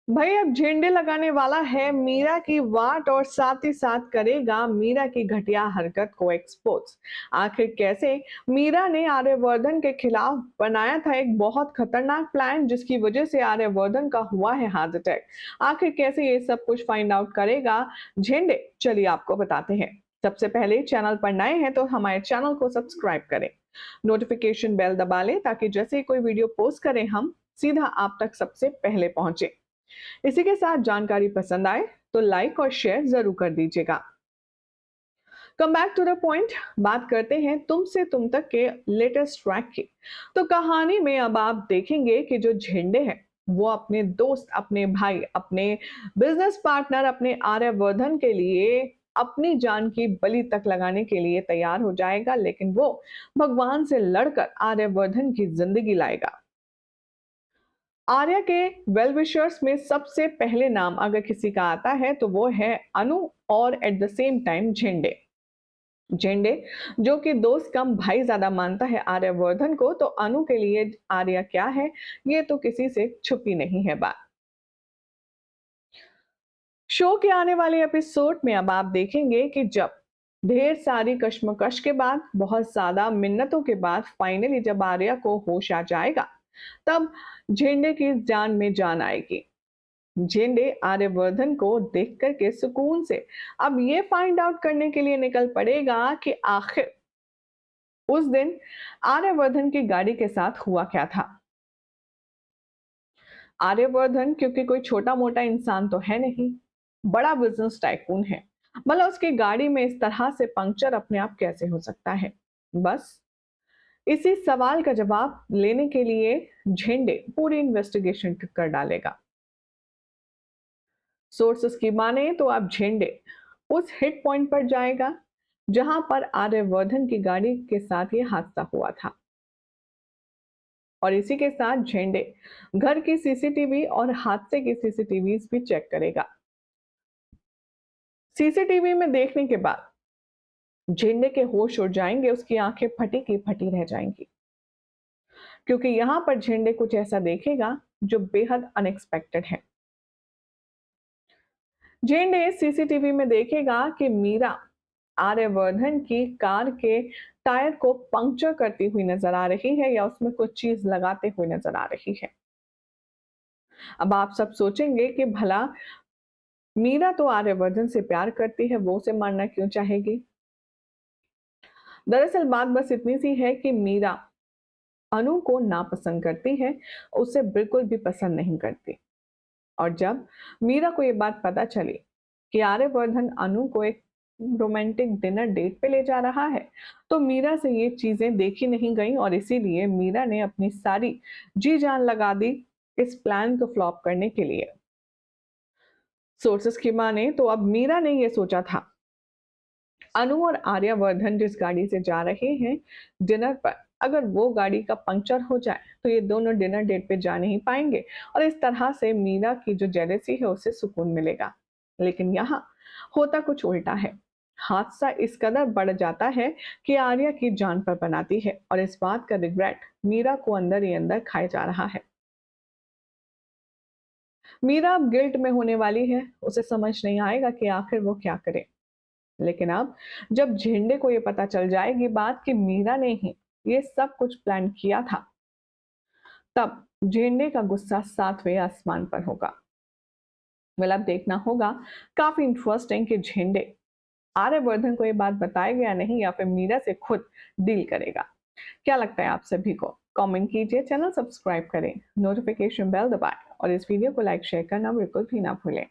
भाई अब झंडे लगाने वाला है मीरा की वाट और साथ ही साथ करेगा मीरा की घटिया हरकत को एक्सपोज। आखिर कैसे मीरा ने आर्यवर्धन के खिलाफ बनाया था एक बहुत खतरनाक प्लान जिसकी वजह से आर्यवर्धन का हुआ है हार्ट अटैक। आखिर कैसे ये सब कुछ फाइंड आउट करेगा झंडे, चलिए आपको बताते हैं। सबसे पहले चैनल पर नए हैं तो हमारे चैनल को सब्सक्राइब करें, नोटिफिकेशन बेल दबा लें ताकि जैसे ही कोई वीडियो पोस्ट करें हम सीधा आप तक सबसे पहले पहुंचे। इसी के साथ जानकारी पसंद आए तो लाइक और शेयर जरूर कर दीजिएगा। Come back to the point, बात करते हैं तुमसे तुम तक के लेटेस्ट ट्रैक की। तो कहानी में अब आप देखेंगे कि जो झंडे हैं वो अपने दोस्त, अपने भाई, अपने बिजनेस पार्टनर, अपने आर्यवर्धन के लिए अपनी जान की बलि तक लगाने के लिए तैयार हो जाएगा, लेकिन वो भगवान से लड़कर आर्यवर्धन की जिंदगी लाएगा। आर्या के वेल विशर्स में सबसे पहले नाम अगर किसी का आता है तो वो है अनु, और एट द सेम टाइम झेंडे। झेंडे जो कि दोस्त कम भाई ज्यादा मानता है आर्यवर्धन को, तो अनु के लिए आर्या क्या है ये तो किसी से छुपी नहीं है बात। शो के आने वाले एपिसोड में अब आप देखेंगे कि जब ढेर सारी कश्मकश के बाद, बहुत ज्यादा मिन्नतों के बाद फाइनली जब आर्या को होश आ जाएगा, तब झेंडे की जान में जान आएगी। झेंडे आर्यवर्धन को देख कर के सुकून से अब ये फाइंड आउट करने के लिए निकल पड़ेगा कि आखिर उस दिन आर्यवर्धन की गाड़ी के साथ हुआ क्या था। आर्यवर्धन क्योंकि कोई छोटा मोटा इंसान तो है नहीं, बड़ा बिजनेस टाइकून है। मतलब उसकी गाड़ी में इस तरह से पंक्चर अपने आप कैसे हो सकता है। बस इसी सवाल का जवाब लेने के लिए झेंडे पूरी इन्वेस्टिगेशन कर डालेगा। सोर्सेस की माने तो अब झेंडे उस हिट पॉइंट पर जाएगा जहां पर आर्यवर्धन की गाड़ी के साथ ये हादसा हुआ था, और इसी के साथ झेंडे घर की सीसीटीवी और हादसे की सीसीटीवी भी चेक करेगा। सीसीटीवी में देखने के बाद झेंडे के होश उड़ जाएंगे, उसकी आंखें फटी की फटी रह जाएंगी, क्योंकि यहां पर झेंडे कुछ ऐसा देखेगा जो बेहद अनएक्सपेक्टेड है। झेंडे सीसीटीवी में देखेगा कि मीरा आर्यवर्धन की कार के टायर को पंक्चर करती हुई नजर आ रही है या उसमें कुछ चीज लगाते हुए नजर आ रही है। अब आप सब सोचेंगे कि भला मीरा तो आर्यवर्धन से प्यार करती है, वो उसे मारना क्यों चाहेगी। दरअसल बात बस इतनी सी है कि मीरा अनु को नापसंद करती है, उसे बिल्कुल भी पसंद नहीं करती। और जब मीरा को ये बात पता चली कि आर्यवर्धन अनु को एक रोमांटिक डिनर डेट पे ले जा रहा है, तो मीरा से ये चीजें देखी नहीं गई और इसीलिए मीरा ने अपनी सारी जी जान लगा दी इस प्लान को फ्लॉप करने के लिए। सोर्सेस की माने तो अब मीरा ने ये सोचा था अनु और आर्यवर्धन जिस गाड़ी से जा रहे हैं डिनर पर, अगर वो गाड़ी का पंक्चर हो जाए तो ये दोनों डिनर डेट पे जा नहीं पाएंगे, और इस तरह से मीरा की जो जेलेसी है उसे सुकून मिलेगा। लेकिन यहाँ होता कुछ उल्टा है। हादसा इस कदर बढ़ जाता है कि आर्या की जान पर बनाती है, और इस बात का रिग्रेट मीरा को अंदर ही अंदर खाए जा रहा है। मीरा अब गिल्ट में होने वाली है, उसे समझ नहीं आएगा कि आखिर वो क्या करे। लेकिन अब जब झेंडे को ये पता चल जाएगी बात कि मीरा ने ही ये सब कुछ प्लान किया था, तब झेंडे का गुस्सा सातवें आसमान पर होगा। अब देखना होगा, काफी इंटरेस्टिंग कि झेंडे आर्यवर्धन को ये बात बताएगा या नहीं, या फिर मीरा से खुद डील करेगा। क्या लगता है आप सभी को? कमेंट कीजिए, चैनल सब्सक्राइब करें, नोटिफिकेशन बेल दबाएं और इस वीडियो को लाइक शेयर करना बिल्कुल भी ना भूलें।